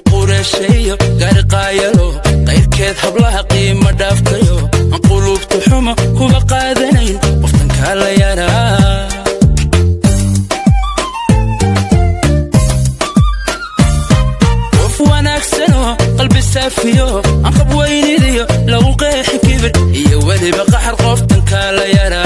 qurashayo garqaayalo qayrkeed hablaha qiimo dhaaftayo aan qulubtu xumo kuba qaadanayn qoftan kala yaraa wanaagsano qalbi saafiyo aan qab weynidiyo lagu qeexi kibir iyo weliba qaxar qoftan kala yaraa